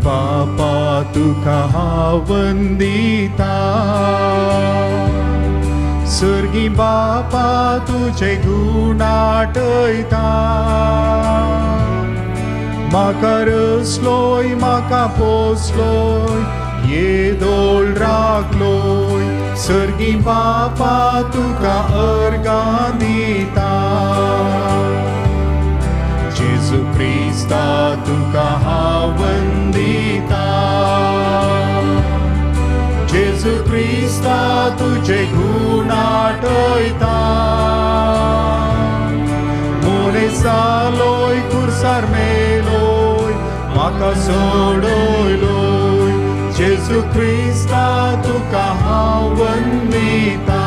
बापा तुका हांव वंदिता, सर्गी बापा तुझे गुण आठयता. म्हाका रसलोय म्हाका पोसलोय येदोळ राखलोय, सर्गी बापा तुका अर्गां दिता. जेजू क्रिस्ता तुका हांव वंदिता, जेजू क्रिस्ता तुझे गुण आठयता. मोरे जालोय खुर्सार मेलोय म्हाका सोडयलोय, जेजू क्रिस्ता तुका हांव वंदिता.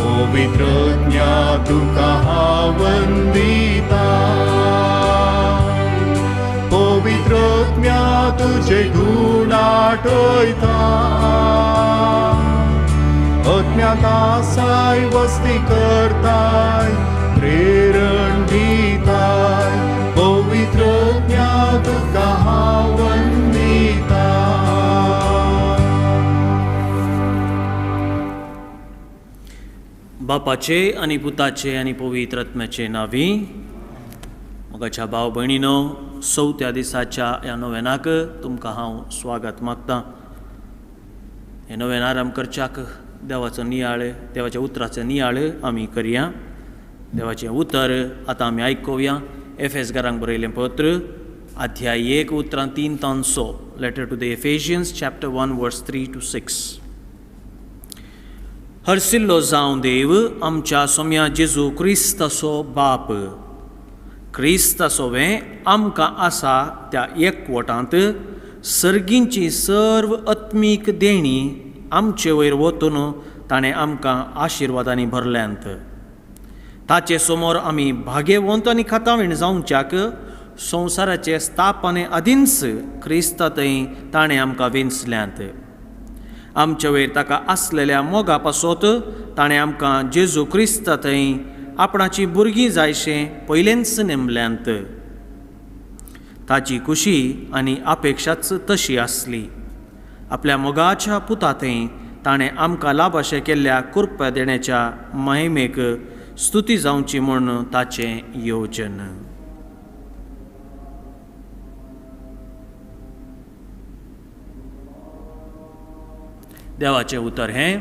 पवित्रज्ञा तुका हांव वंदिता, पवित्रज्ञा तुझे गुण आठयता. अज्ञातासाय वस्ती करताय, प्रेरण दिताय, पवित्रज्ञा तुका हांव वंदिता. बापाचे आनी पुताचे आनी पवित्र आत्म्याचे नांवी. मोगाच्या भाव भयणीनो, 4थ्या दिसाच्या ह्या नोवेनाक तुमकां हांव स्वागत मागतां. हे नोवेन आराम करच्याक देवाचो नियाळ, देवाच्या उतराचो नियाळ आमी करया. देवाचें उतर आतां आमी आयकुया. एफेसकारांक बरयलें पत्र, अध्याय 1 उतरां 3 ते 6. लेटर टू द एफेशियन्स, चॅप्टर 1 वर्स 3 to 6. हरसिल्लो जावं देव आमच्या सोम्या जेजू क्रिस्ताचो बाप. क्रिस्ताचोवें आमकां आसा त्या एकवटांत सर्गींची सर्व आत्मीक देणी आमचे वयर वतून ताणें आमकां आशिर्वादांनी भरल्यांत. ताचे समोर आमी भाग्यवंत आनी खातावीण जावच्याक संवसाराचे स्थापने आदींच क्रिस्तांतय ताणें आमकां विंचल्यांत. आमचे वयर ताका आसलेल्या मोगा पासत ताणें आमकां जेजू क्रिस्तांतय आपणाची भुरगीं जायशें पयलेंच नेमल्यांत. ताची खुशी आनी अपेक्षाच तशी आसली. आपल्या मोगाच्या पुतांतय ताणें आमकां लाभाशें केल्ल्या कृपा देण्याच्या महिमेक स्तुती जावची म्हूण ताचें येवजन. देवाचें उतर हें.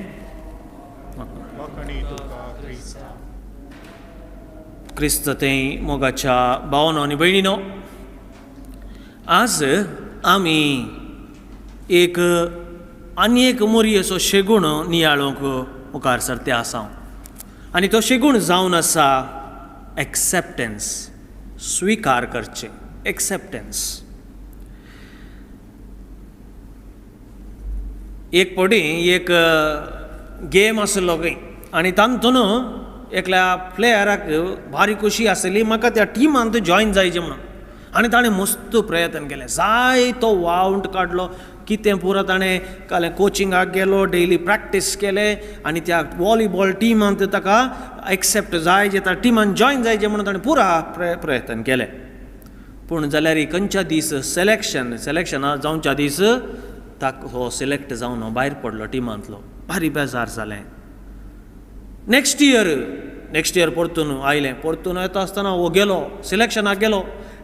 क्रिस्तांतय मोगाच्या भावांनो आनी भयणीनो, आज आमी आनी एक मोरयेचो शेगूण नियाळोवंक मुखार सरते आसा. आनी तो शेगूण जावन आसा एक्सेप्टन्स, स्विकार करचें. एक्सेप्टन्स. एक फावटी एक गेम आसलो खंय, आनी तातूंत एकल्या प्लेयराक भारी खुशी आसली म्हाका त्या टिमांत जॉयन जायचें म्हणून. आनी ताणें मस्त प्रयत्न केले, जाय तो वावंट काडलो, कितें पुरो ताणें कोचिंगाक गेलो, डेली प्रॅक्टीस केले आनी त्या वॉलीबॉल टिमांत ताका एक्सेप्ट जायचे, त्या टिमान जॉयन जायचें म्हणून ताणें पुरा प्रयत्न केले. पूण जाल्यार खंयच्या दीस सिलेक्शना जावच्या दीस ताका हो सिलेक्ट जावन हो भायर पडलो टिमांतलो. भारी बेजार जालें. नेक्स्ट इयर परतून आयलें. परतून येता आसतना हो गेलो सिलेक्शनाक गेलो.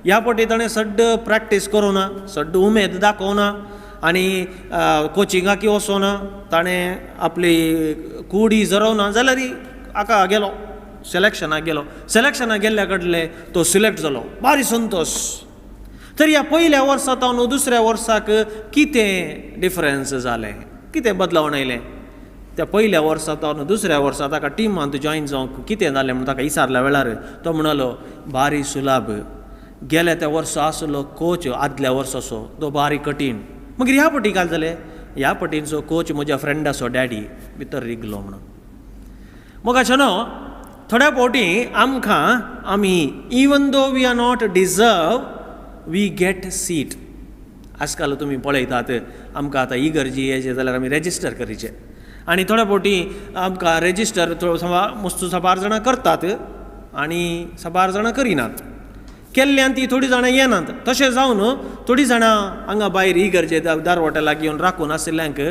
ह्या फावटी ताणें सड्ड प्रॅक्टीस करुना, सड्ड उमेद दाखोवना आनी कोचिंगाक वचोना. ताणें आपली कूडी जरोवना जाल्यार हाका गेलो सिलेक्शनाक गेलो. सिलेक्शनाक गेल्ल्या कडले तो सिलेक्ट जालो. भारी संतोश. तर ह्या पयल्या वर्सांत दुसऱ्या वर्साक कितें डिफरन्स जालें, कितें बदलावण आयलें? त्या पयल्या वर्सांत दुसऱ्या वर्सा ताका टिमांत जॉयन जावंक कितें जालें म्हणून ताका विचारल्या वेळार तो म्हणलो, भारी सुलाभ. गेल्या त्या वर्सा आसलो कोच आदल्या वर्साचो तो भारी कठीण. मागीर ह्या फावटी काय जालें, ह्या फावटीचो कोच म्हज्या फ्रेंडाचो डॅडी भितर रिगलो म्हणून. मोगाच्यानो, थोड्या फावटी आमी even though we are not deserve we get seat. आजकाल तुमी पळयतात आमकां आतां इगर्जी येचे जाल्यार आमी रेजिस्टर करीचे. आनी थोड्या फावटी आमकां रेजिस्टर मस्त 7-8 जाणां करतात आनी 7-8 जाणां करिनात. केल्ल्यान ती थोडीं जाणां येनात. तशें जावन थोडीं जाणां हांगा भायर ही गरजे दारवट्याला घेवन राखून आशिल्ल्यांक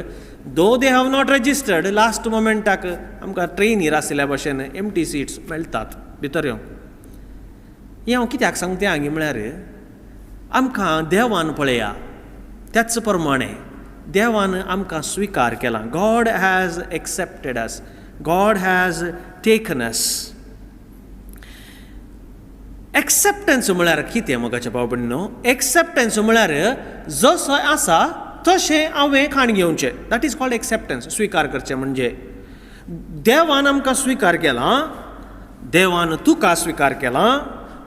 though they have not registered last मोमेंटाक आमकां ट्रेनीर आशिल्ल्या भशेन एम्प्टी सीट्स मेळटात भितर येवंक. हें हांव कित्याक सांगता हांगी म्हळ्यार आमकां देवान पळया त्याच प्रमाणे देवान आमकां स्विकार केला. God has accepted us, God has taken us. Acceptance म्हळ्यार कितें मोगाच्या भाव भयणीनो? एक्सेप्टन्स म्हळ्यार जसो आसा तशें हांवें खाण घेवचें. That is called acceptance. स्विकार करचें म्हणजे देवान आमकां स्विकार केला, देवान तुका स्विकार केला,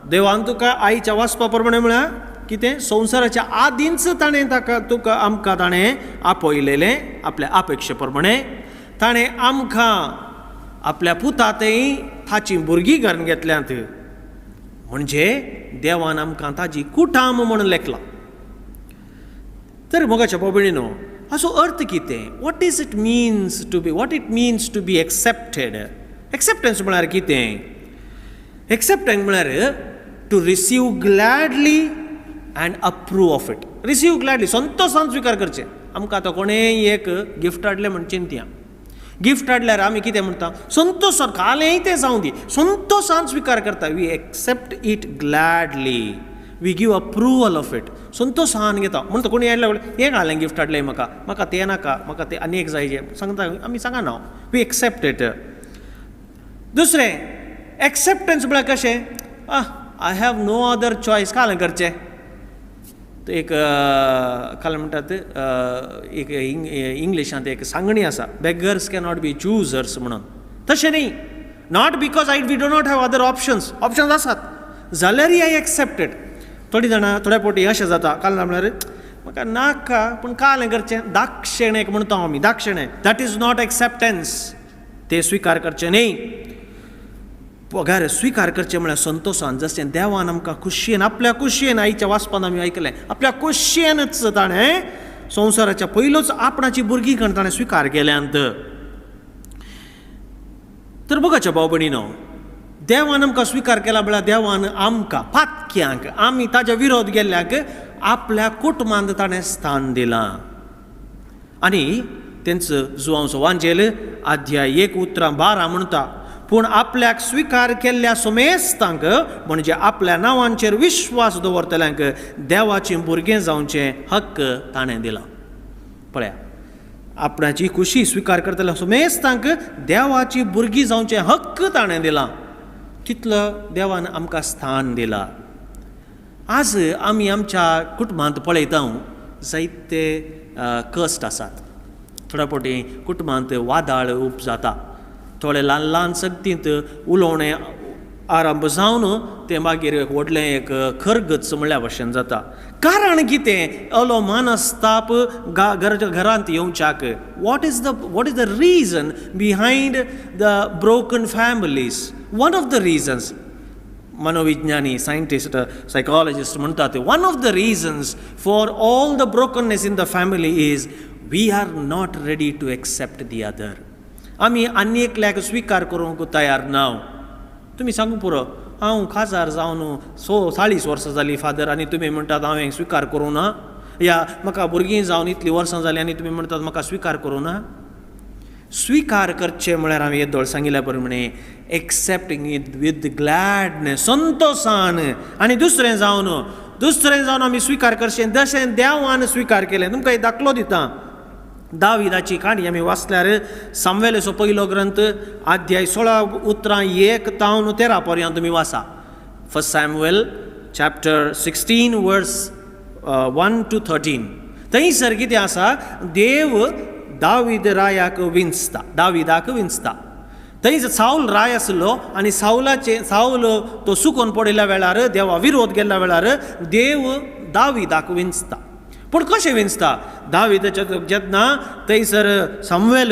देवान तुका आईच्या वासपा प्रमाणे म्हळ्यार कितें संवसाराच्या आदींच ताणें ताका तुका आमकां ताणें आपयलेलें आपल्या अपेक्षे प्रमाणे. ताणें आमकां आपल्या पुतातय ताची भुरगीं घरान घेतल्यांत. म्हणजे देवान आमकां ताजी कुटाम म्हणून लेखला. तर मोगाच्या भाव भयणीनो, हाचो अर्थ कितें? What is it means to be, what it means to be accepted? Acceptance म्हळ्यार कितें? एक्सेप्टन्स म्हळ्यार to receive gladly and approve of it. Receive gladly, संतोशान स्विकार करचें. आमकां आतां कोणेंय एक गिफ्ट हाडलें म्हण चिंतया. गिफ्ट हाडल्यार आमी कितें म्हणटा? संतोशान, कालेंय तें जावं दी, संतोशान स्विकार करता. We accept it gladly, we give approval of it. संतोशान घेता. म्हणटा कोणी हाडल्या हें घालें गिफ्ट हाडलें म्हाका तें नाका, म्हाका तें आनी एक जाय सांगता आमी सांगना. We accept it. दुसरें एक्सेप्टन्स म्हळ्यार कशें? I have no other choice. कालें करचें? एक काल म्हणटात एक इंग्लिशांत एक सांगणी आसा, बेगर्स कॅनॉट बी चुजर्स म्हणून. तशें न्ही. Not because we do not have other options. Options आसात जाल्यारय आय एक्सेप्टेड. थोडीं जाणां थोड्या फावटी अशें जाता, काल म्हळ्यार म्हाका नाका पूण कालें करचें. दाक्षिणेक म्हणटा आमी, दाक्षिणे. That is not acceptance. तें स्विकार करचें न्ही. पगार स्विकार करचें म्हळ्यार संतोशान. जशें देवान आमकां खुशयेन, आपल्या खुशयेन, आईच्या वासपान आमी आयकलें, आपल्या खुशयेनच ताणें संवसाराच्या पयलोच आपणाची भुरगीं करून ताणें स्विकार केल्यांत. तर बघाच्या भाव भयणीनो, देवान आमकां स्विकार केला म्हळ्यार देवान आमकां पातक्यांक, आमी ताच्या विरोध गेल्ल्याक आपल्या कुटुंबांत ताणें स्थान दिलां. आनी तेंचो जुवांचो वांजेल अध्याय 1:12 म्हणटा, पूण आपल्याक स्विकार केल्ल्या सोमेस्तांक, म्हणजे आपल्या नांवांचेर विश्वास दवरतल्यांक देवाचें भुरगें जावचें हक्क ताणें दिला. पळया, आपणाची खुशी स्विकार करतल्या सोमेस्तांक देवाची भुरगीं जावचें हक्क ताणें दिला. तितलो देवान आमकां स्थान दिलां. आज आमी आमच्या कुटुंबांत पळयता जायते कश्ट आसात. थोड्या फावटी कुटुंबांत वादळ उपजाता. थोडे ल्हान ल्हान सक्तींत उलोवणें आरंभ जावन तें मागीर व्हडलें एक खरगच म्हणल्या भशेन जाता. कारण कितें? अलो मानस्ताप घरांत येवच्याक. What is the reason behind the broken families? One of the reasons, मनोविज्ञानी, सायंटिस्ट, सायकॉलॉजिस्ट म्हणटात, one of the reasons for all the brokenness in the family is we are not ready to accept the other. आमी आनी एकल्याक स्विकार करूंक तयार ना. तुमी सांगू पुरो, हांव खाजार जावन 40 वर्सां जालीं फादर, आनी तुमी म्हणटात हांवें स्विकार करूं ना. या म्हाका भुरगीं जावन इतलीं वर्सां जालीं आनी तुमी म्हणटात म्हाका स्विकार करूं ना. स्विकार करचें म्हळ्यार हांवें येदोळ सांगिल्ल्या प्रमाणे एक्सेप्टिंग इट विथ ग्लॅडनेस, संतोशान. आनी दुसरें जावन आमी स्विकार करचें जशें देवान स्विकार केलें. तुमकां एक दाखलो दिता. दाविदाची काणी आमी वाचल्यार सामुएलाचो पयलो ग्रंथ अध्याय 16:1-13 पर्यंत तुमी वाचा. फर्स्ट सॅम्युएल चॅप्टर 16 वर्स 1-13. थंयसर कितें आसा? देव दाविदाक विंचता. थंय साऊल राय आसलो आनी साऊल तो सुकोवन पडिल्ल्या वेळार, देवा विरोध केल्ल्या वेळार देव दाविदाक विंचता. पूण कशें विंचता? दाविदाच्या जेन्ना थंयसर सामुएल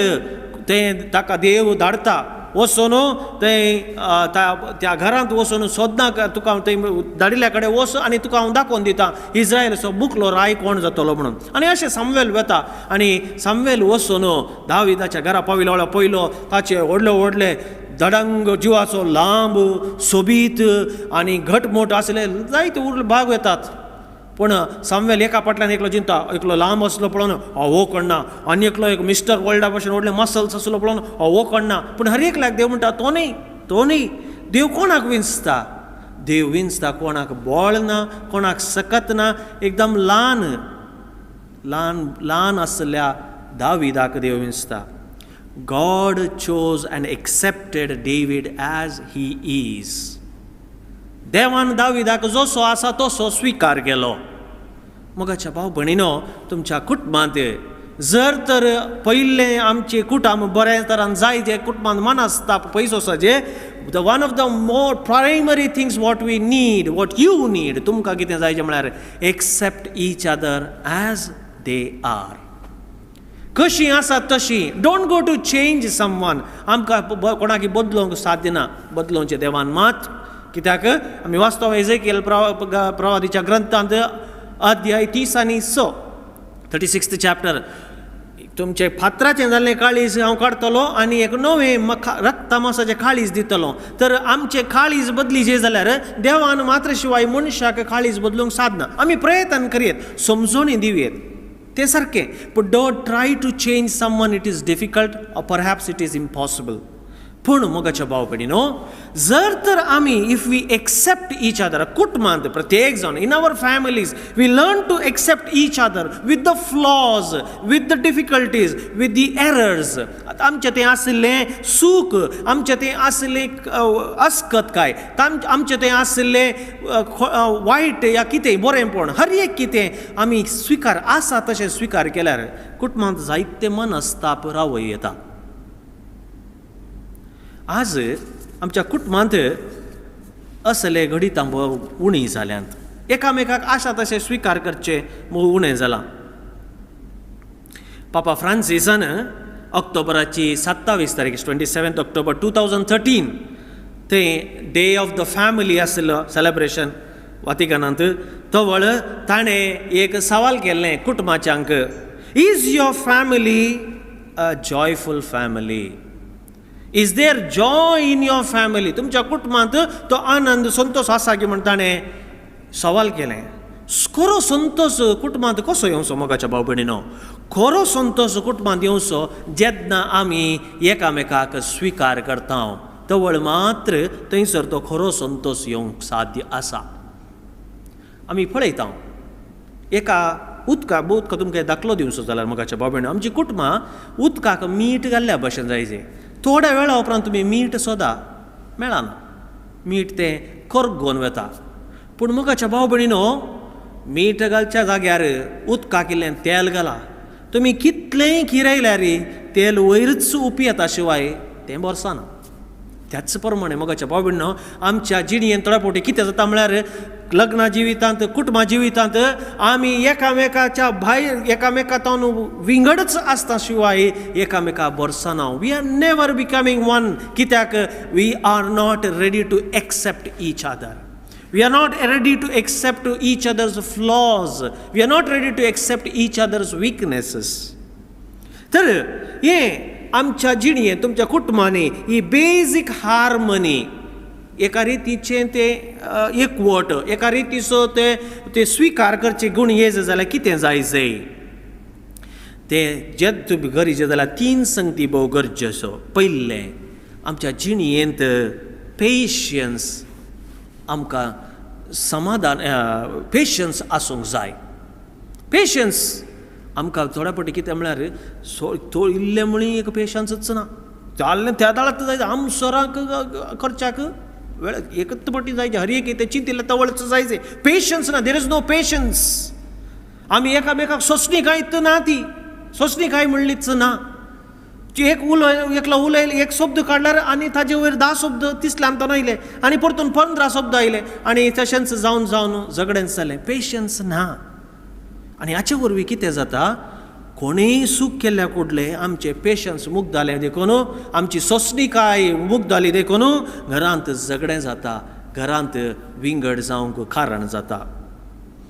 ताका देव धाडटा वचून त्या घरांत वचून सोदनाक तुका थंय धाडिल्ल्या कडेन वच आनी तुका हांव दाखोवन दिता इस्रायलाचो मुखलो राय कोण जातलो म्हणून. आनी अशें सामुएल वता आनी सामुएल वचून दाविदाच्या घरा पाविल्लो पयलो ताचे व्हडले दडंग जिवाचो लांब सोबीत आनी घटमूट आसले जायते भाग येतात. पूण साम्वेल एका फाटल्यान एकलो चिंता, एकलो लांब आसलो पळोवन हो करना, आनी एकलो एक मिस्टर वर्ल्डा भशेन व्हडले मसल्स आसलो पळोवन हो करना. पूण हर एकल्याक देव म्हणटा तो न्ही. देव कोणाक विंचता? देव विंचता कोणाक बळ ना, कोणाक सकत ना, एकदम ल्हान आसल्या दाविदाक देव विंचता. God chose and accepted David as he is. देवान दाविदाक जसो आसा तसो स्वीकार केलो. मोगाच्या भाव भयणीनो, तुमच्या कुटुंबांत जर तर पयले आमचे कुटुंब बऱ्या तरान जाय जे कुटुंबांत मनस्ताप पयसो सजे one of the more primary things what we need, what you need, तुमकां कितें जाय म्हळ्यार accept each other as they are. कशी आसा तशी. Don't go to change someone. आमकां कोणाकी बदलोवंक साध्य ना, बदलोवचें देवान मात. कित्याक आमी वाचतो एजेकिएल प्रवादीच्या ग्रंथांत अध्याय 30 आनी 6 36th चॅप्टर. तुमचे फातराचें जाल्लें काळीज हांव काडटलो आनी एक नवें रक्तमासाचें काळीज दितलो. तर आमचें काळीज बदलीचें जाल्यार देवान मात्र शिवाय मनशाक काळीज बदलूंक साधना. आमी प्रयत्न करीत, समजोनी दिवयेत, ते सारकें. But don't try to change someone. It is difficult or perhaps it is impossible. पूण मोगाच्या भाव भयणीनो, जर तर आमी if we accept each other, कुटुंबांत प्रत्येक जाण in our families we learn to accept each other with the flaws, with the difficulties, with the errors. आमचें तें आसलें सूख, आमचें तें आसलें अस्कतकाय, आमचें तें आसलें वायट या कितें बरेंपण, हर एक कितें आमी स्विकार आसा तशें स्विकार केल्यार कुटुंबांत जायते मनस्ताप रावय येता. आज आमच्या कुटुंबांत असले घडितां उणी जाल्यांत. एकामेकाक आशा तशें स्विकार करचें उणें जालां. पापा फ्रांसिसान ऑक्टोबराची 27 तारीख 27 ऑक्टोबर 2013 तें डे ऑफ द फॅमिली आसलो सेलेब्रेशन वातिकनांत. तो वळ ताणें एक सवाल केल्लें कुटुंबाच्यांक, is your family a joyful family? Is there joy in your family? तुमच्या कुटुंबांत तो आनंद संतोष आसा की म्हण ताणें सवाल केलें. खरो संतोष कुटुंबांत कसो येवचो मोगाच्या भाव भयणीनो? खरो संतोष कुटुंबांत येवचो जेन्ना आमी एकामेकाक स्विकार करता, तवळ मात्र थंयसर तो खरो संतोष येवंक साध्य आसा. आमी पळयता एका उदकाक तुमकां दाखलो दिवचो जाल्यार मोगाच्या भाव भयणीनो, आमची कुटुंबां उदकाक मीठ घाल्ल्या भशेन जायचें. थोड्या वेळा उपरांत तुमी मीठ सोदा मेळना, मीठ तें करगोवन वता. पूण मोगाच्या भाव भयणीनो, मीठ घालच्या जाग्यार उदकाक इल्लें तेल घाला. तुमी कितलेंय किरयल्यार तेल वयरच उपी येता शिवाय तें बरसना. त्याच प्रमाणे मोगाच्या भाव भयणीनो, आमच्या जिणयेन थोड्या फावटी कितें जाता म्हळ्यार लग्ना जिवितांत, कुटुंबा जिवितांत आमी एकामेकाच्या भायर एकामेकांतावन विंगडच आसता शिवाय एकामेका बरसना. We are never becoming one. कित्याक we are not ready to accept each other. We are not ready to accept each other's flaws. We are not ready to accept each other's weaknesses. तर हे आमच्या जिणयेंत, तुमच्या कुटुंबांनी ही basic harmony, एका रितीचें ते एकवट, एका रितीचो ते स्विकार करचे गुण येज जाल्यार कितें जायचें? ते जे तुमी गरजे जाल्यार 3 संगती भोव गरजेचो. पयलें, आमच्या जिणयेंत पेशन्स, आमकां समाधान, पेशन्स आसूंक जाय. पेशन्स आमकां थोड्या फावटी कितें म्हळ्यार इल्लें म्हळी एक पेशन्सच ना. जाल्लें त्या दाळांत जाय आमसराक करच्याक वेळ एकच फावटी जायचें, हर एक तें चिंतिल्लें तवळच जायचें. पेशन्स ना, देर इज नो पेशन्स. आमी एकामेकाक सोंसणी कांयच ना, ती सोंसणी कांय म्हणलीच ना. एकलो उलयलो, एक शब्द काडल्यार आनी ताजे वयर 10 शब्द तिसल्यांतून आयले आनी परतून 15 शब्द आयले आनी तशेंच जावन झगडेंच जालें. पेशन्स ना. आनी हाचे वरवीं कितें जाता, कोणेय सूख केल्ल्या कुडले आमचे पेशन्स मूग जाले देखून, आमची सोंसणीकाय मूग जाली देखून घरांत झगडें जाता, घरांत विंगड जावंक कारण जाता.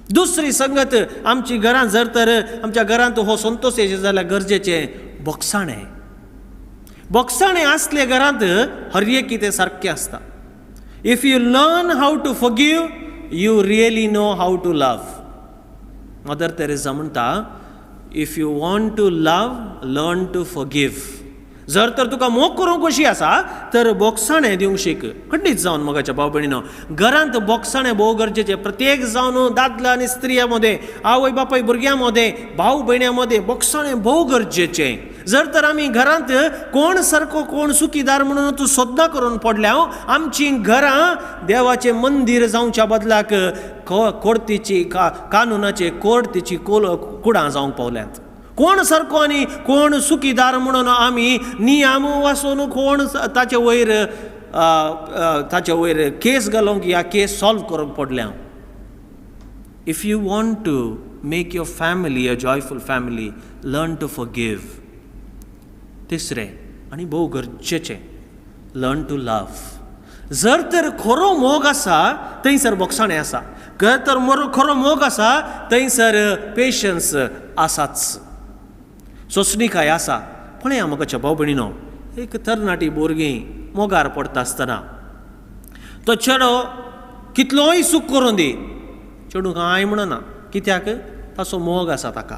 दुसरी संगत आमची घरांत जर तर आमच्या घरांत हो संतोश येयचे जाल्यार गरजेचें बोगसाणें. बोगसाणें आसले घरांत हर एक कितें सारकें आसता. If you learn how to forgive, you really know how to love. Mother Teresa म्हणटा, if you want to love, learn to forgive. जर तर तुका मोग करूंक कशी आसा तर बोगसाणें दिवंक शीक. खंडीत जावन मोगाच्या भाव भयणीनो, घरांत बोगसाणें भोव गरजेचें. प्रत्येक जावन दादलो आनी स्त्रिया मदें, आवय बापाय भुरग्यां मदें, भाव भयण्यां मदें बोगसाणें भोव गरजेचें. जर तर आमी घरांत कोण सारको कोण सुखीदार म्हणून तूं सोद्दा करून पडल्या, आमचीं घरां देवाचें मंदीर जावच्या बदलाक कोर्तीची कानुनाचे कोर्तीची कुडां जावंक पावल्यांत. कोण सारको आनी कोण सुखीदार म्हणून आमी नियम वाचून कोण ताचे वयर केस घालूंक या केस सॉल्व करूंक पडल्या. If you want to make your family a joyful family, learn to forgive. तिसरें आनी भोव गरजेचें, लर्न टू लव. जर तर खरो मोग आसा थंयसर बोगसाणें आसा. जर तर खरो मोग आसा थंयसर पेशन्स आसाच, सोंसणीकाय आसा. पळया मोगाच्या भाव भयणीनो, एक तरणाटी भुरगीं मोगार पडटा आसतना तो चेडो कितलोय सूख करून दी, चेडू कांय म्हणना. कित्याक? ताचो मोग आसा ताका.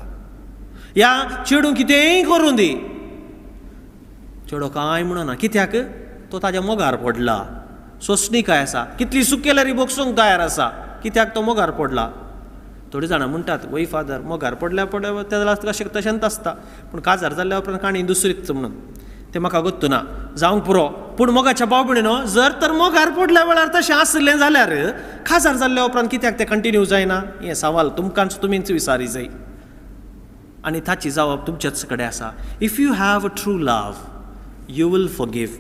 या चेडू कितेंय करून दी, चेडो कांय म्हणना. कित्याक? तो ताज्या मोगार पडला. सोंसणीकाय आसा, कितली सूख केल्यार बोगसूंक तयार आसा. कित्याक? तो मोगार पडला. थोडी जाणां म्हणटात, वय फादर मोगार पडल्या पडल्या कशें तशेंच आसता, पूण काजार जाल्ल्या उपरांत काणी दुसरीच म्हणून. तें म्हाका गोत्तू ना, जावंक पुरो. पूण मोगाच्या भाव भयणीनो, जर तर मोगार पडल्या वेळार तशें आसलें जाल्यार काजार जाल्ल्या उपरांत कित्याक तें कंटिन्यू जायना? हें सवाल तुमचीच विचारी जाय आनी ताची जबाब तुमचेच कडेन आसा. If you have true love, you will forgive.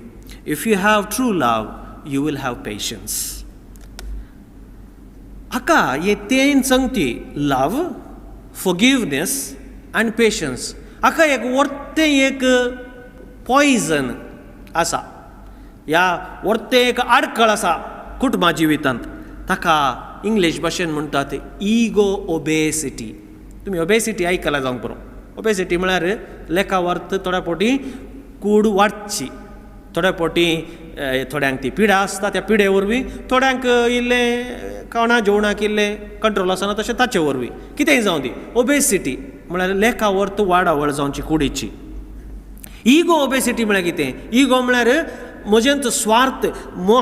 If you have true love, you will have patience. हाका हे तीन संगती, लव, फॉरगिवनेस आनी पेशन्स, हाका एक वर्तें एक पॉयझन आसा, ह्या वर्तें एक आडखळ आसा कुटुंबा जिवितांत. ताका इंग्लीश भाशेन म्हणटात इगो ओबेसिटी. तुमी ओबेसिटी आयकला जावंक पुरो. ओबेसिटी म्हळ्यार लेखा अर्थ थोड्या फावटी कूड वाडची. थोड्या फावटी थोड्यांक ती पिडा आसता, त्या पिडे वरवीं थोड्यांक इल्लें खावणा जेवणाक इल्लें कंट्रोल आसना, तशें ताचे वरवीं कितेंय जावं दी. ओबेसिटी म्हळ्यार लेखा वर्थ वाडावळ जावची कुडीची. इगो ओबेसिटी म्हळ्यार कितें? इगो म्हळ्यार म्हजेंत स्वार्थ.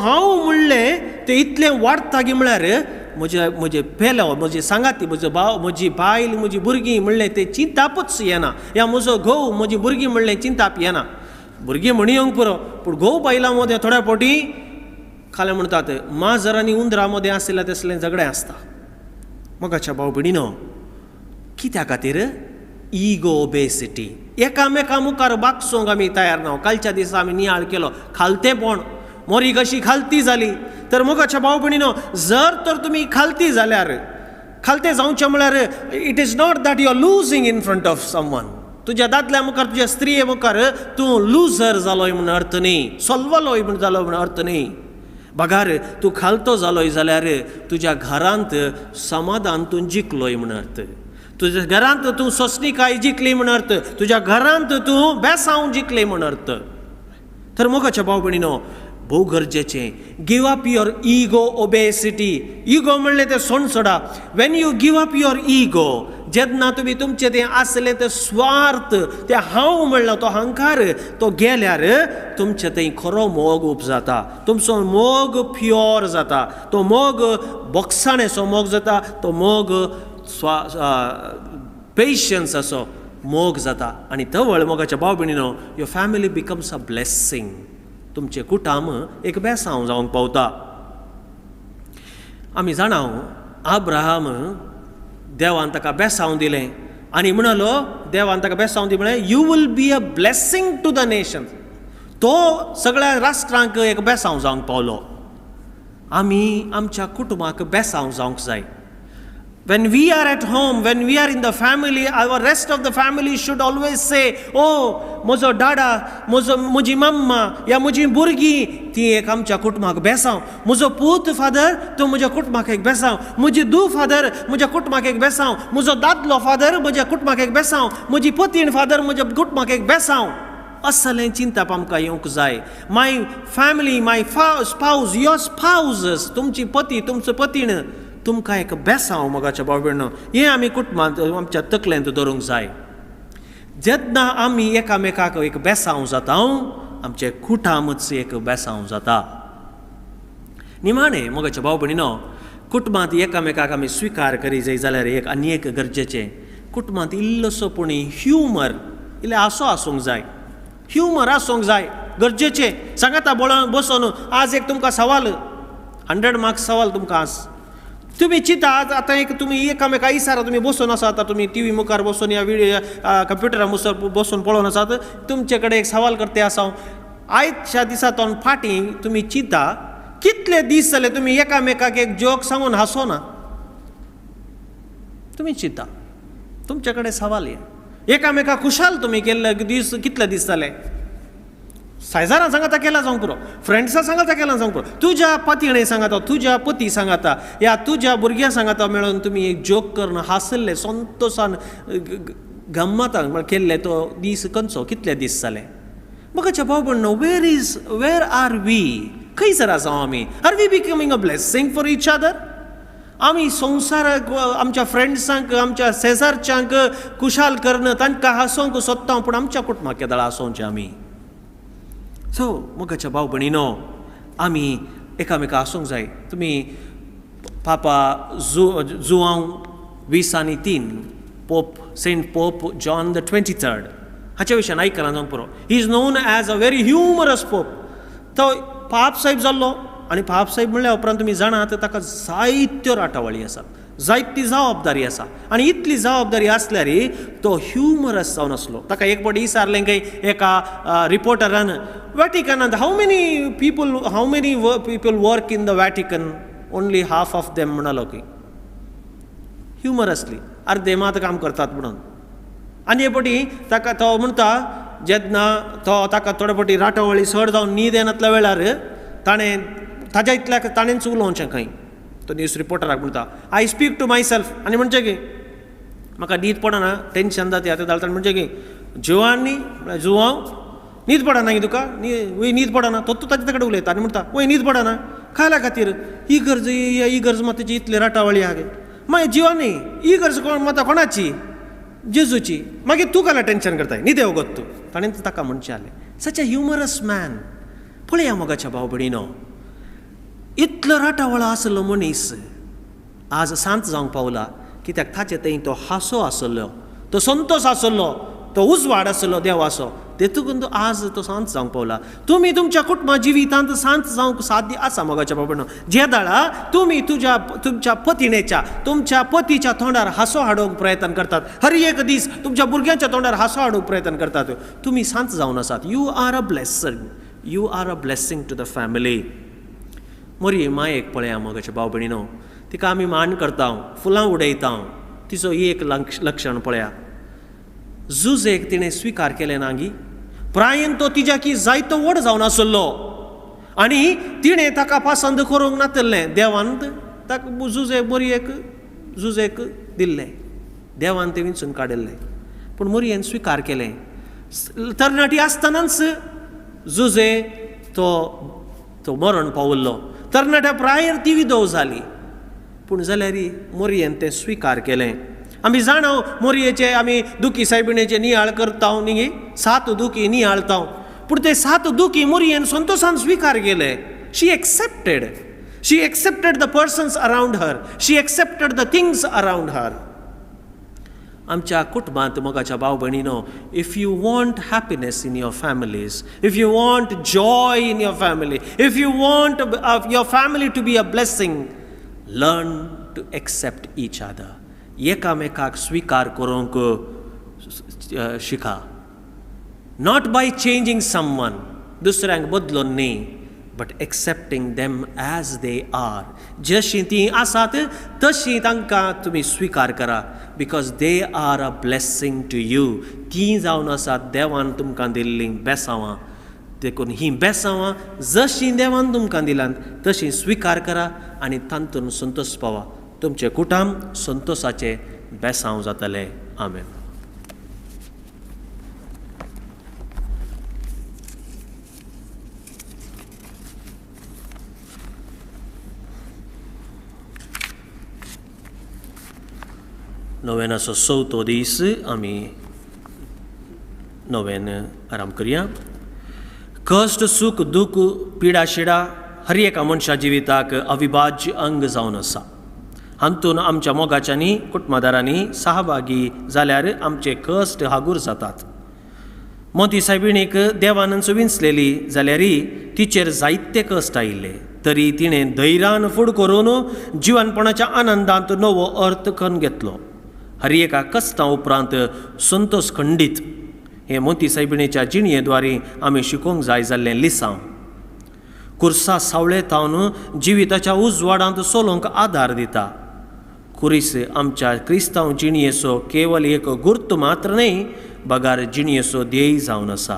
हांव म्हणलें तें इतलें वाडटा गी म्हळ्यार म्हजे पेलो, म्हजे सांगाती, म्हजो भाव, म्हजी बायल, म्हजी भुरगीं म्हणलें तें चिंतापूच येना. या म्हजो घोव, म्हजी भुरगीं म्हणलें चिंताप येना. भुरगीं म्हणी येवंक पुरो, पूण घोव बायलां मदें थोड्या फावटी खालें म्हणटात माजर आनी उंदरां मदें आसलें तसलें झगडें आसता. मोगाच्या भाव भयणीनो, कित्या खातीर? Ego obesity. एकामेका मुखार बागसूंक आमी तयार ना. कालच्या दिसा आमी नियाळ केलो खालतेपण, मोरी कशी खालती जाली. तर मोगाच्या भाव भयणीनो, जर तर तुमी खालती जाल्यार, खालते जावचें म्हळ्यार it is not that you are losing in front of someone. तुज्या दादल्या मुखार, तुज्या स्त्रिये मुखार तूं लुजर जालोय म्हूण अर्थ न्ही, सोलवलोय म्हूण जालो म्हूण अर्थ न्ही. बघार तूं खालतो जालोय जाल्यार तुज्या घरांत समाधान तूं जिखलोय म्हूण अर्थ. तुज्या घरांत तूं सोंसणीकाय जिखली म्हूण अर्थ. तुज्या घरांत तूं बेसांव जिखलें म्हूण अर्थ. तर मोगाच्या भाव भयणीनो, भोव गरजेचें, give up your ego obesity. Ego म्हणलें तें सोण सोडा. When you give up your ego, जेन्ना तुमी तुमचें तें आसलें तें स्वार्थ, तें हांव म्हणलो तो अहंकार तो गेल्यार तुमचें थंय खरो मोग उपजाता. तुमचो मोग प्युअर जाता. तो मोग बोगसाणेचो मोग जाता. तो मोग पेशन्स असो मोग जाता. आनी तवळ मोगाच्या भाव भयणीनो, your family becomes a blessing. तुमचें कुटुंब एक बेसांव जावंक पावता. आमी जाणाव अब्राहम, देवान ताका बेसांव दिलें आनी म्हणलो, देवान ताका बेसांव दी म्हळ्यार you will be a blessing to the nation. तो सगळ्या राष्ट्रांक एक बेसांव जावंक पावलो. आमी आमच्या कुटुंबाक बेसांव जावंक जाय. When we are at home, when we are in the family, our rest of the family should always say, oh, म्हजो डाडा, म्हजी मम्मा, या म्हजी भुरगीं ती एक आमच्या कुटुंबाक बेसांव. म्हजो पूत फादर तो म्हज्या कुटुंबाक एक बेसांव. म्हजी धूव फादर म्हज्या कुटुंबाक एक बेसांव. म्हजो दादलो फादर म्हज्या कुटुंबाक एक बेसांव. म्हजी पतीण फादर म्हज्या कुटुंबाक एक बेसांव. असलें चिंतप आमकां येवंक जाय. माय फॅमिली, माय स्पाउज, युअर स्पाउजस, तुमची पती, तुमचो पतीण तुमकां एक बेसांव मोगाच्या भाव भयणो, हें आमी कुटुंबांत आमच्या तकलेंत दवरूंक जाय. जेन्ना आमी एकामेकाक एक बेसांव जाता, आमचें कुटुंबच एक बेसांव जाता. निमाणें मोगाच्या भाव भयणीनो, कुटुंबांत एकामेकाक आमी स्विकार करी जाय जाल्यार आनी एक गरजेचें, कुटुंबांत इल्लोसोपुणी ह्युमर, इल्लें हांसो आसूंक जाय. ह्युमर आसूंक जाय, गरजेचें. सांगाता बसून आज एक तुमकां सवाल, 100 मार्क्स सवाल तुमकां आज. तुम्ही चिंता आतां एक तुमी एकामेका इसारा तुमी बसून आसात, आतां तुमी टी व्ही मुखार बसून या कंप्युटरा मुखार बसून पळोवन आसात, तुमचे कडेन एक सवाल करते आसा. आयच्या दिसांतून फाटीं तुमी चिंता कितले दीस जाले तुमी एकामेकाक एक जोक सांगून हांसोना. तुमी चिंता, तुमचे कडेन सवाल हे एकामेकाक खुशाल तुमी केल्ले दीस कितले दीस जाले. सायजारां सांगाता केला जावंक पुरो, फ्रेंड्सां सांगाता केला जावंक पुरो, तुज्या पतीणें सांगाता, तुज्या पती सांगाता, या तुज्या भुरग्यां सांगाता मेळून तुमी एक जोक करून हांसले संतोशान गम्मतान केल्ले तो दीस खंयचो, कितले दीस जाले. मोगाच्या भाव भयणो, वेर आर वी, खंयसर आसा आमी. Are we becoming a blessing for each other. आमी संवसाराक, आमच्या फ्रेंड्सांक, आमच्या शेजारच्यांक खुशाल करून तांकां हांसोवंक सोदता, पूण आमच्या कुटुंबाक केदाळ हांसोवचें आमी. सो मोगाच्या भाव भयणीनो, आमी एकामेका हांसोवंक जाय. तुमी पापा जुआंव 20 pope saint pope John the 23rd हाच्या विशयान आयकलां जावंक पुरो. He is known as a very humorous pope. तो पाप साहेब जाल्लो, आनी पाप साहेब म्हणल्या उपरांत तुमी जाणात ताका जायत्यो राटावळी आसात, जायती जबाबदारी आसा, आनी इतली जबाबदारी आसल्यार तो ह्युमरस जावन आसलो. ताका एक फावटी विचारलें खंय एका रिपोर्टरान, वॅटिकनांत how many people work in the Vatican. Only half of them म्हणलो की ह्युमरसली अर्धे मात काम करतात म्हणून. आनी एक फावटी ताका तो म्हणटा, जेन्ना ताका थोडे फावटी राटावळी चड जावन न्हीद येनातल्या वेळार ताज्या इतल्याक ताणेंच उलोवचें खंय. तो न्यूज रिपोर्टराक म्हणटा, I speak to myself. आनी म्हणचे की म्हाका न्हीद पडना, टेन्शन जाता ते जाता. म्हणजे की जुवांनी जुवांव न्हीद पडना की तुका, न्हीद पडना. तो ताजे कडेन उलयता आनी म्हणटा, वय न्हीद पडना खायल्या खातीर. इगर्ज मात तेजी इतली राटावळी आहा गे. मागीर जिवानी इगर्ज माता कोणाची, जेजूची. मागीर तूं काला टेन्शन करताय, न्हिदे वगत तूं. ताणें ताका म्हणचें जालें. सच अ ह्युमरस मॅन. पळया मोगाच्या भाव भयणीनो, इतलो राटावळो आसलो मनीस आज सांत जावंक पावला, कित्याक ताचे थंय तो हांसो आसलो, तो संतोश आसलो, तो उजवाड आसलो देवाचो, देखून तो आज तो सांत जावंक पावला. तुमी तुमच्या कुटुंबा जिवितांत सांत जावंक साध्य आसा मोगाच्या बाबा. जे दाळा तुमी तुमच्या पतिणेच्या, तुमच्या पतीच्या तोंडार हांसो हाडूंक प्रयत्न करतात, हर एक दीस तुमच्या भुरग्यांच्या तोंडार हांसो हाडूंक प्रयत्न करतात, तुमी सांत जावन आसात. You are a blessing, you are a blessing to the family. मोरी मायेक पळया मोगाच्या भाव भयणीनो, तिका आमी मान करता, फुलां उडयता, तिचो एक लक्षण पळया. जुजेक तिणें स्विकार केलें ना गी. प्रायेन तो तिज्याकी जायतो व्हड जावन आसलो, आनी तिणें ताका पसंद करूंक नासलें. देवान ताका जुजेक दिल्लें, देवान तें विंचून काडिल्लें. पूण मोरयेन स्विकार केलें. तरणाटी आसतनाच जुजे तो मरण पावल्लो. तरणाट्या प्रायर ती विधव जाली, पूण जाल्यार मोरयेन तें स्विकार केलें. आमी जाणव मोरयेचे आमी दुखी सायबिणेचे नियाळ करता न्ही, 7 दुखी नियाळता, पूण ते 7 दुखी मोरयेन संतोशान स्विकार केले. She accepted the persons around her, she accepted the things around her. आमच्या कुटुंबांत मोगाच्या भाव भयणीनो, if you want happiness in your families, if you want joy in your family, if you want your family to be a blessing, learn to accept each other. एकामेकाक स्विकार करूंक शिका. Not by changing someone, दुसऱ्यांक बदलून न्ही, but accepting them as they are. जशीं तीं आसात तशीं तांकां तुमी स्विकार करा, because they are a blessing to you. तीं जावन आसात देवान तुमकां दिल्लीं बेसांवां. देखून हीं बेसांवां जशीं देवान तुमकां दिल्यात तशीं स्विकार करा, आनी तातूंत संतोश पावा. तुमचें कुटुंब संतोशाचें बेसांव जातलें. आमेन. नोवेनाचो 4थो दीस आमी नोवेन आराम करया. कश्ट सुख दुख पिडा शिडा हर एका मनशा जिविताक अविभाज्य अंग जावन आसा. हातून आमच्या मोगाच्यांनी कुटुंबदारांनी सहभागी जाल्यार आमचे कश्ट हागूर जातात. मोती सायबिणीक देवान विंचलेली जाल्यारय तिचेर जायते कश्ट आयिल्ले, तरी तिणें धैर्यान फूड करून जिवनपणाच्या आनंदांत नवो अर्थ करून घेतलो. हर एका कश्टां उपरांत संतोश खंडीत हे मोती सायबिणीच्या जिणयेद्वारे आमी शिकोवंक जाय जाल्लें लिसांव. कुर्सा सावळे तावन जिविताच्या उजवाडांत सोलोवंक आदार दिता. कुरीस आमच्या क्रिस्तांव जिणयेचो केवल एक गुर्त मात्र न्ही, बगार जिणयेचो ध्येय जावन आसा.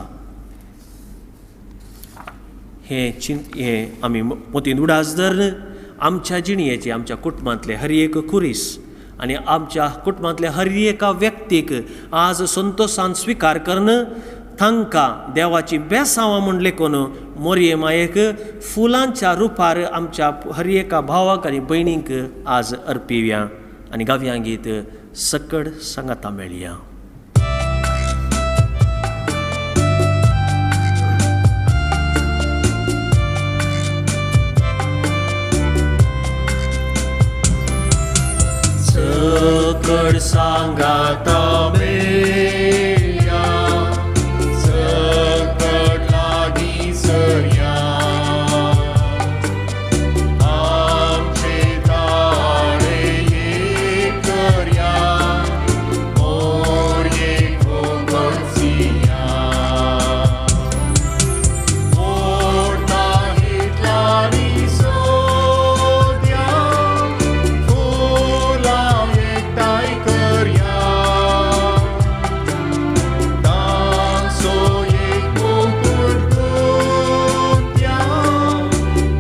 हे आमी मोतीन उडास धरून आमच्या जिणयेचे, आमच्या कुटुंबांतले हर एक कुरीस आनी आमच्या कुटुंबांतल्या हर एका व्यक्तीक आज संतोशान स्विकार करून तांकां देवाची बेसांवां म्हूण लेखून मोरये मायेक फुलांच्या रुपार आमच्या हर एका भावाक आनी भयणींक आज अर्पिवया आनी गावया गीत सकड सांगाता मेळया. सकड सांगाता मेळया, सकड लागीं सरया, आमचे ताळे एक करया, मोरयेक वळसिया. ओडना हिटलानी सोद्या, फुलां एकठांय करया, तांचो एक मुकुट गुंथया,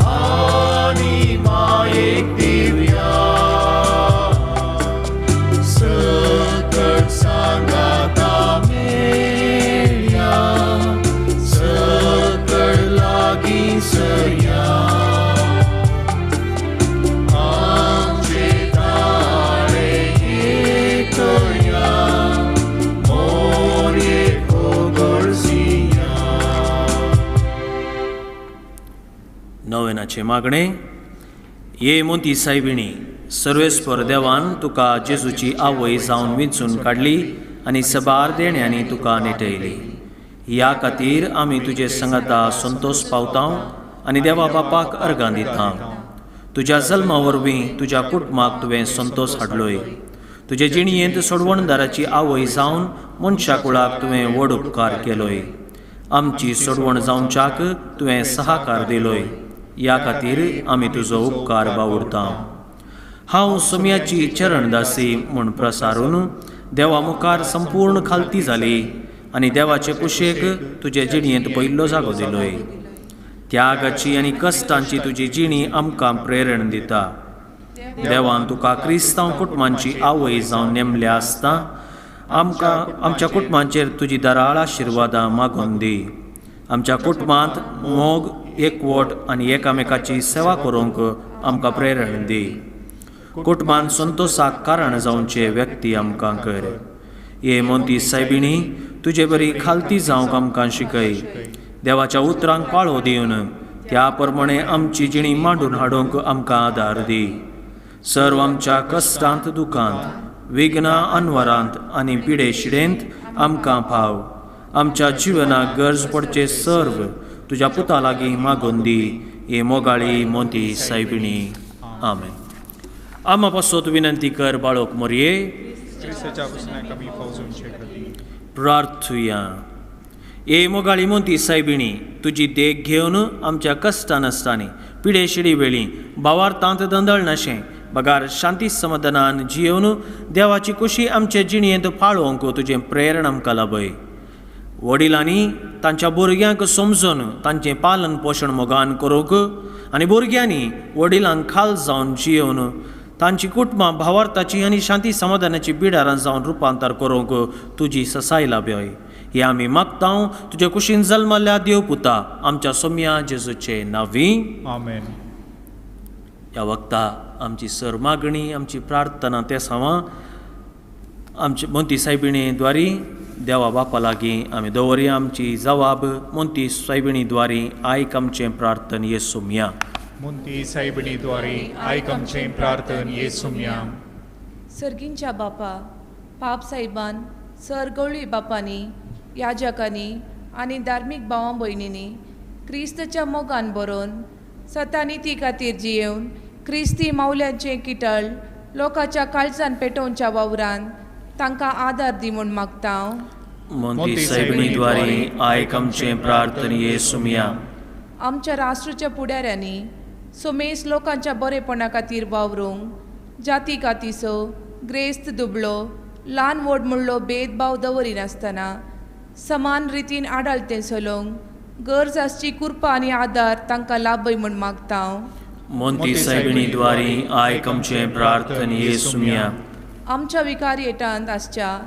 आनी मायेक दिवया. सकड सांगाता मेळया, सकड लागीं सरया, आमचे ताळे एक करया, मोरयेक वळसिया. नोवेनाचे मागणे. ये मोती सायबिणी, सर्वेस्पर देवान तुका जेजूची आवय जावन विंचून काडली आनी सबार देण्यांनी तुका नेटयली. ह्या खातीर आमी तुजे संगता संतोश पावता आनी देवा बापाक अर्गां दिता. तुज्या जल्मा वरवीं तुज्या कुटुंबाक तुवें संतोश हाडलोय. तुजे जिणयेंत सोडवणदाराची आवय जावन मनशा कुळाक तुवें व्हड उपकार केलोय. आमची सोडवण जावच्याक तुवें सहकार दिलोय. ह्या खातीर आमी तुजो उपकार बावुरता. हांव सोम्याची चरणदासी म्हूण प्रसारून देवा मुखार संपूर्ण खालती जाली आनी देवाचे कुशेक तुजे जिणयेंत पयलो जागो दिलोय. त्यागाची आनी कश्टांची तुजी जिणी आमकां प्रेरण दिता. देवान तुका क्रिस्तांव कुटुंबांची आवय जावन नेमल्या आसता आमकां आमच्या कुटुंबांचेर तुजी दराळ आशिर्वादां मागून दी. आमच्या कुटुंबांत मोग एकवट आनी एकामेकाची सेवा करूंक आमकां प्रेरण दी. कुटुंबान संतोशाक कारण जावचे व्यक्ती आमकां कर. हे मोती सायबिणी, तुजे बरी खालती जावंक आमकां शिकय. देवाच्या उतरांक पाळो दिवन त्या प्रमाणे आमची जिणी मांडून हाडूंक आमकां आदार दी. सर्व आमच्या कश्टांत दुखांत विघ्नां अनवरांत आनी पिडे शिडेंत आमकां पाव. आमच्या जिवनाक गरज पडचे सर्व तुज्या पुता लागीं मागून दी. हे मोगाळी मोती सायबिणी. आमेन. आम्हा पासत विनंती कर बाळोक मोरये. प्रार्थुया. ए मोगाळी मोती सायबिणी, तुजी देख घेवन आमच्या कश्टा नसतानी पिडे शिडी वेळी भावार्थांत दंदळ नाशें बगार शांती समाधानान जियेवन देवाची कुशी आमचे जिणयेंत पाळोवंक तुजें प्रेरण आमकां लाभय. वडिलांनी तांच्या भुरग्यांक समजून तांचें पालन पोशण मोगान करूंक आनी भुरग्यांनी वडिलांक खाल जावन जियेवन तांची कुटुंबां भावार्थाची आनी शांती समाधानाची बिडारां जावन रुपांतर करूंक तुजी ससाय लाभय. हे आमी मागता तुजे कुशीन जल्मल्ल्या देव पुता आमच्या सोम्या जेजूचे नांवी. आमेन. ह्या वक्ता आमची सर मागणी, आमची प्रार्थना ते सावा आमची मोंती सायबिणी द्वारी देवा बापा लागीं आमी दवरया आमची जबाब मोंती सायबिणी द्वारी आयक आमचें प्रार्थन येसू मिया Munti saibini dwari aikam chen prarthan Yesumya. सर्गींच्या बापा पाप साहेबान सरगवळी बापांनी याजकांनी आनी धार्मीक भावां भयणींनी क्रिस्तच्या मोगान बरोवन सतानिती खातीर जियेवन क्रिस्ती मावल्यांचें किटळ लोकांच्या काळजान पेटोवच्या वावरान तांकां आदार दी म्हूण मागता हांव मोंती सायबिणी द्वारी आयक आमचें प्रार्थन येसू मिया आमच्या राष्ट्राच्या फुडाऱ्यांनी सोमेस लोकांच्या बरेपणा खातीर वावरूंक जाती कातीसो ग्रेस्त दुबळो ल्हान व्हड म्हणलो भेदभाव दवरिनासतना समान रितीन आडाळतें चलोवंक गरज आसची कुर्पा आनी आदार तांकां लाभय म्हूण मागता हांव मोंती सायबिणी द्वारी आयक आमचें प्रार्थन येसू मिया आमच्या विकार्येटांत आसच्या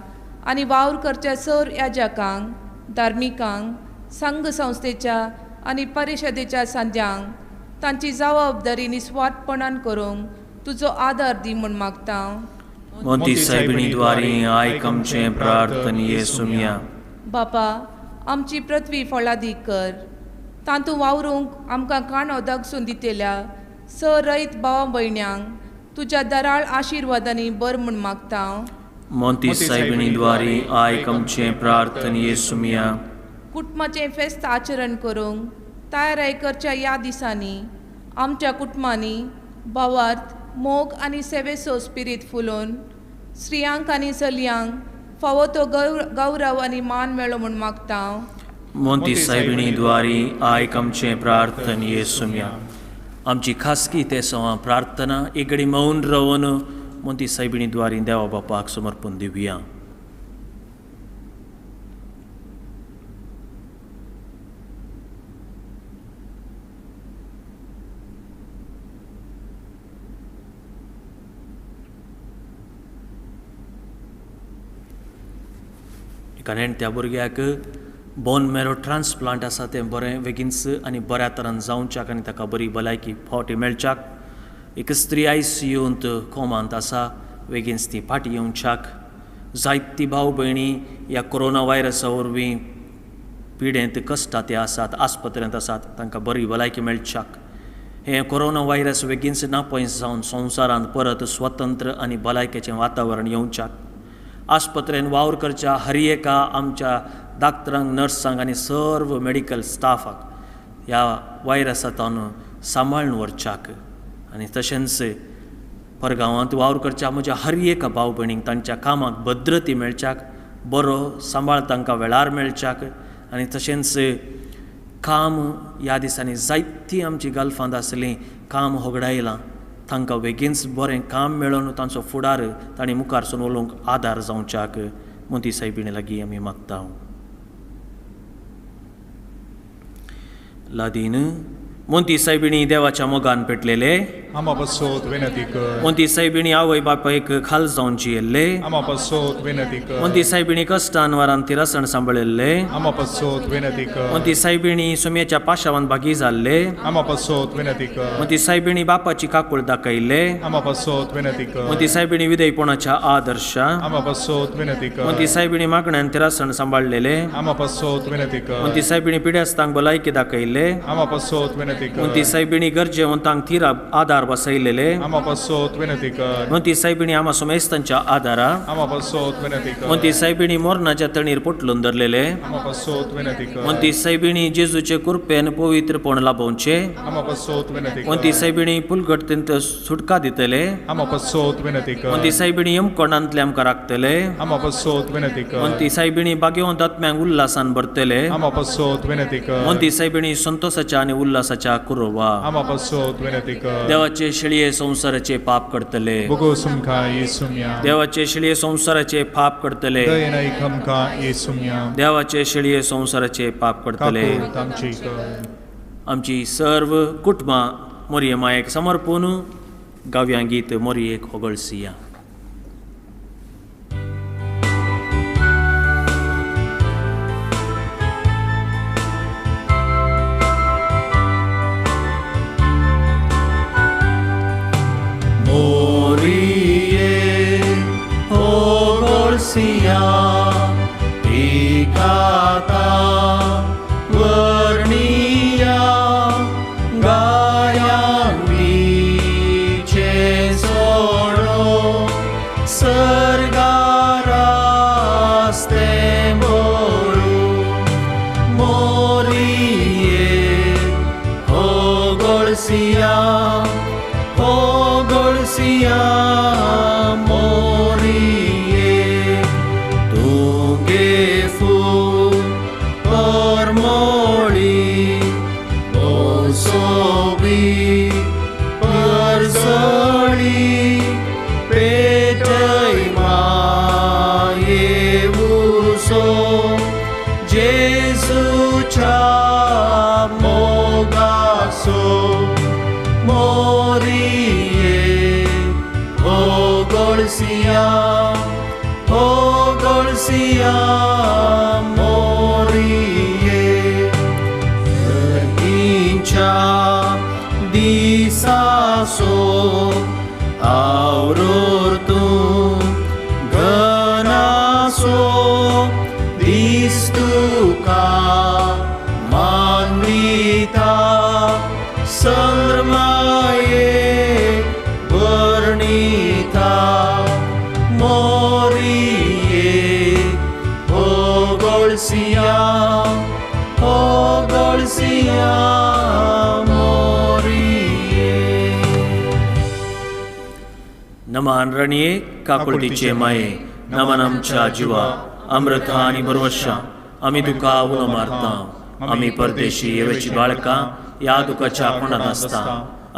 आनी वावर करच्या सर याजकांक धार्मिकांक संघ संस्थेच्या आनी परिशदेच्या सांद्यांक तांची जबाबदारी निस्वार्थपणान करूंक तुजो आदार दी म्हूण मागता हांव मोंती सायबिणी द्वारी आयक आमचें प्रार्थन येसू मिया बापा आमची पृथ्वी फळादीक कर तांतू वावरूंक आमकां काणो दगसून दितेल्या स रयत भावां भयण्यांक तुज्या दराळ आशिर्वादांनी बर म्हूण मागता हांव मोंती सायबिणी द्वारी आयक आमचें प्रार्थन येसू मिया कुटुंबाचें फेस्त आचरण करूंक तयाराय करच्या ह्या दिसांनी आमच्या कुटुंबांनी भावार्थ मोग आनी सेवेचो स्पिरीत फुलोवन स्त्रियांक आनी चलयांक फावो तो गौरव आनी मान मेळो म्हूण मागता हांव मोंती सायबिणी द्वारी आयक आमचें प्रार्थन येसू मिया आमची खासगी ते सवां प्रार्थना एक घडी मौन रावन मोंती सायबिणी द्वारी देवा बापाक समर्पण दिवया कारण त्या भुरग्याक बोन मॅरो ट्रान्सप्लांट आसा तें बरें बेगीनच आनी बऱ्या तरान जावच्याक आनी ताका बरी भलायकी फावटी मेळच्याक एक स्त्री ICUंत कोमांत आसा बेगीनच ती फाटी येवच्याक जायती भाव भयणी ह्या कोरोना व्हायरसा वरवीं पिडेंत कश्टांत आसात आस्पत्र्यांत आसात तांकां बरी भलायकी मेळच्याक हें कोरोना व्हायरस बेगीनच नापयस जावन संवसारांत परत स्वतंत्र आनी भलायकेचें वातावरण येवच्याक आस्पत्रेन वावर करच्या हर एका आमच्या डाक्टरांक नर्सांक आनी सर्व मेडिकल स्टाफाक ह्या व्हायरसांतून सांबाळून व्हरच्याक आनी तशेंच परगांवांत वावर करच्या म्हज्या हर एका भाव भयणींक तांच्या कामाक भद्रती मेळच्याक बरो सांबाळ तांकां वेळार मेळच्याक आनी तशेंच काम ह्या दिसांनी जायतीं आमची गल्फांत आसलीं काम होगडायलां तांकां बेगीनच बरें काम मेळोन तांचो फुडार तांणी मुखार सावन उलोवंक आदार जावच्याक मोंती सायबिणी लागीं आमी मागता लादीन मोंती सायबिणी देवाच्या मोगान पेटलेले Ama pasot विनती कर मोंती सायबिणी आवय बापायक खाल जावन जियेल्ले Ama pasot विनती कर मोंती सायबिणी कश्टान वरान तिरासण सांबाळिल्ले Ama pasot विनती कर मोंती सायबिणी सुम्याच्या पाशावान भागी जाल्ले Ama pasot विनती कर मोंती सायबिणी बापाची काकूळ दाखयल्ले Ama pasot विनती कर मोंती सायबिणी विधेयपणाच्या आदर्श Ama pasot विनती कर मोंती सायबिणी मागण्यान तिरासण सांबाळलेले Ama pasot विनती कर मोंती सायबिणी पिड्यास्तांक भलायकी दाखयल्ले Ama pasot विनती कर मोंती सायबिणी गरजेवंतांक थिर आदार बसयलेले Ama pasot विनती कर मोंती सायबिणी आमा सुमेस्तांच्या आदारा Ama pasot विनती कर मोंती सायबिणी मोरणाच्या तणीर पोटलून धरलेले Ama pasot विनती कर मोंती सायबिणी जेजूचे कृपेन पवित्रपण लाभोवचे Ama pasot विनती कर मोंती सायबिणी पुलगटतेंत सुटका दितले Ama pasot विनती कर मोंती सायबिणी यमकोणांतले आमकां राखतले Ama pasot विनती कर मोंती सायबिणी बागेवंत आत्म्यांक उल्हासान भरतले Ama pasot विनती कर मोंती सायबिणी संतोषाच्या आनी उल्हासाच्या कुरवा Ama pasot विनती कर देवाचे शिळये संसाराचे पाप करतले Bugo sumka Yesumya देवाचे शिळये संसाराचे पाप करतले Dayana ikamka Yesumya देवाचे शिळये संसाराचे पाप करतले Kapur tamchi कर आमची सर्व कुटुंबां मोरये मायेक समर्पून गाव्यां गीत मोरयेक होगळसिया Morie, oh Golsia, oh Golsia, morie, tunge fu, permoli, oh sobi, persoli, petai ma yevuso, Jesus cha mogaso, morie, oh Golsia, morie, incha di saso, auror tu ganaso, distuka manvita sarmaye vernita morie, oh Golsia, morie. नमान रणिये काकुळतीचे माये नमन आमच्या जीवा अमृत आणि भरवशा आम्ही तुका उलो मारता आम्ही परदेशी येवेची बाळका या दुखाच्या कोणात असता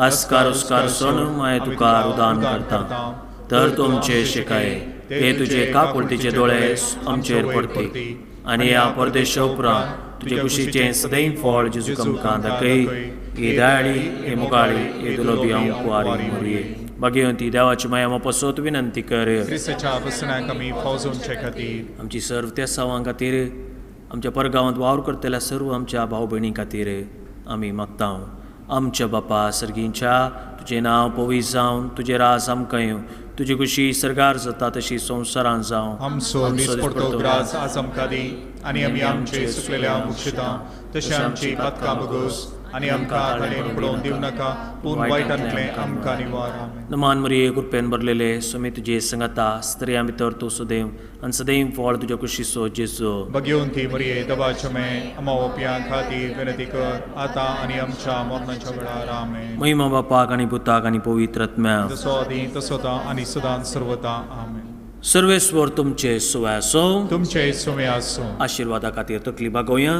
अस्कार उस्कार सोन माये तुका रुदान करता तर तुमचे शिकाये ते तुझे काकुळतीचे डोळे आमचेर पडते आणि या परदेशा उपरांत तुझे कुशीचे सदैव फळ जेजू आमकां दाखय ही दाळी ही मुगाळी ही दुलोबी कुवारी मोरये भगवंती देवाची माया मोपसोत विनंती कर ख्रिस्ताच्या वसनाक आमी फावजोवचे खातीर आमची सर्व त्या सवां खातीर आमच्या परगांवांत वावर करतल्या सर्व आमच्या भाव भयणी खातीर आमी मागता आमच्या बापा सर्गींच्या तुजें नांव पवित्र जावन तुजें राज आमकां येवं तुजी खुशी सरगार जाता तशी संवसारांत जावं आमचो दिसपडटो ग्रास आज आमकां दी आनी आमी आमचे सुकलेल्या मुक्षिता तशें आमची पातकां बगोस आनी आमकां घालेन पडोवन दिवं नाका पूण वायटांतले आमकां निवार आमेन. नमान मरिये कृपेन भरलेले सुमी तुजे संगता स्त्रियां भितर तूं सुदैव आनी सदैव फळ तुज्या कुशीचो जेजू भगवंती मरिये दबाचे मे अमावप्यां खातीर विनंती कर आतां आनी आमच्या मरणाच्या वेळार आमेन. महिमा बापाक आनी पुताक आनी पवित्र आत्म्याक जसो आदी तसो ता आनी सदांच सर्वता आमेन. सर्वेस्वर तुमचे सुवाय असो तुमचे सुमे आसूं आशिर्वादा खातीर तकली बागोवया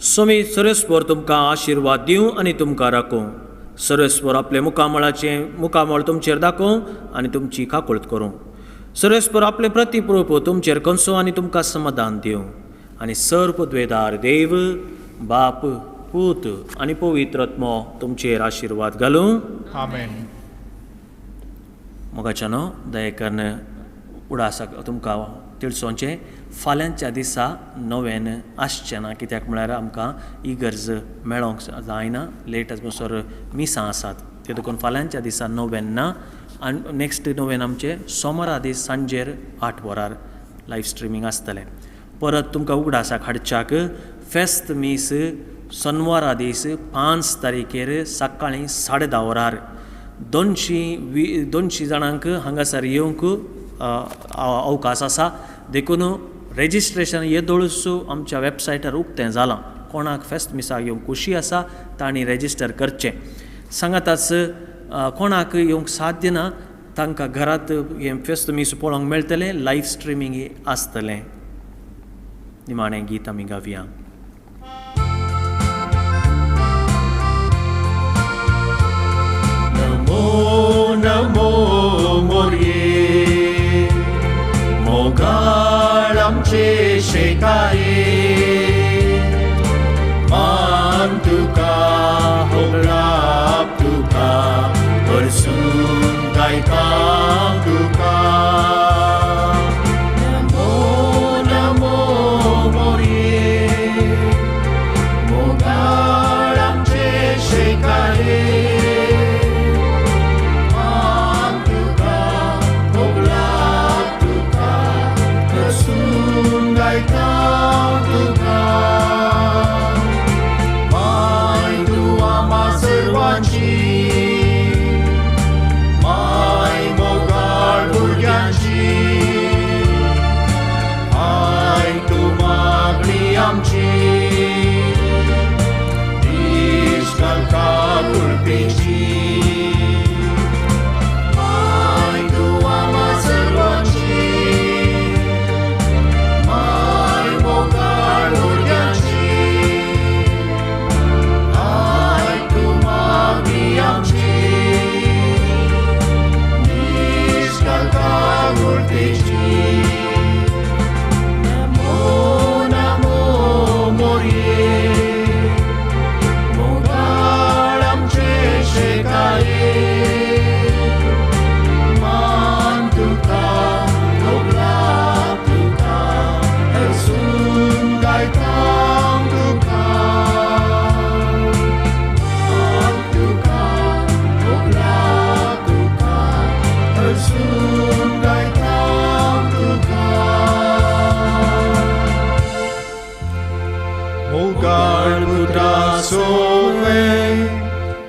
स्वामी सर्वेस्वर तुमकां आशिर्वाद दिवं आनी तुमकां राखूं सर्वेस्वर आपले मुखामळ तुमचेर दाखोवं आनी तुमची काकुळट करूं सर्वेस्वर आपले प्रतिरूप तुमचेर कंसो आनी तुमकां समाधान दिवं आनी सर्व द्वेदार देव बाप पूत आनी पवित्र आत्मो तुमचेर आशिर्वाद घालूं आमेन. मोगाच्यानो दयेकन उडासा तुमकां तिळसोंचे फाल्यांच्या दिसा नवें आसचें ना कित्याक म्हळ्यार आमकां इगर्ज मेळोंक जायना लेट म्हणसर मिसां आसात ते देखून फाल्यांच्या दिसा नवें ना आनी नेक्स्ट नवें आमचें सोमारा दीस सांजेर 8 वरार लायव्ह स्ट्रिमींग आसतलें परत तुमकां उगडासाक हाडच्याक फेस्त मीस शनवारा दीस 5 तारीखेर सकाळीं 10:30 वरार 200 जाणांक हांगासर येवंक अवकाश आसा देखून रेजिस्ट्रेशन येदोळूच आमच्या वेबसायटार उक्तें जालां कोणाक फेस्त मिसाक येवंक खुशी आसा तांणी रेजिस्टर करचें सांगाताच कोणाक येवंक साध्य ना तांकां घरांत हें फेस्त मीस पळोवंक मेळटलें लायव्ह स्ट्रिमींग आसतलें निमाणें गीत आमी गावया. नमो नमो मोरये मोगाळ आमचे शेकाये मान तुका होगळाप तुका परसून गायता तुका नमो नमो मोरये मोगाळ आमचे शेकाये गायता तुका माय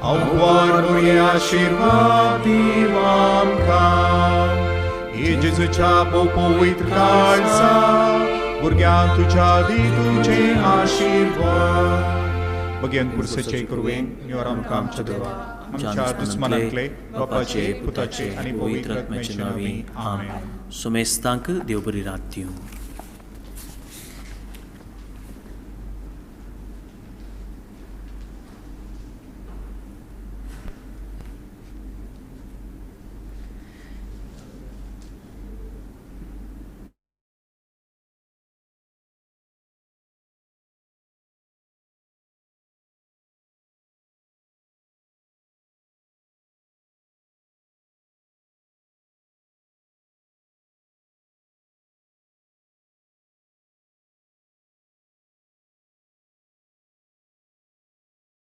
अवघड बरे आशीर्वाद दिव आमकां हे जेजूच्या पवित्र काळजा भुरग्यांक तुज्या दी तुझे आशीर्वाद भगयन पुरसेचे कुरवेन निवर आमकां आमच्या देवा आमच्या दुस्मनांतले बापाचे पुताचे आनी पवित्र आत्म्याचे नांवी आमेन. सुमेस्तांक देव बरी रात दिवं.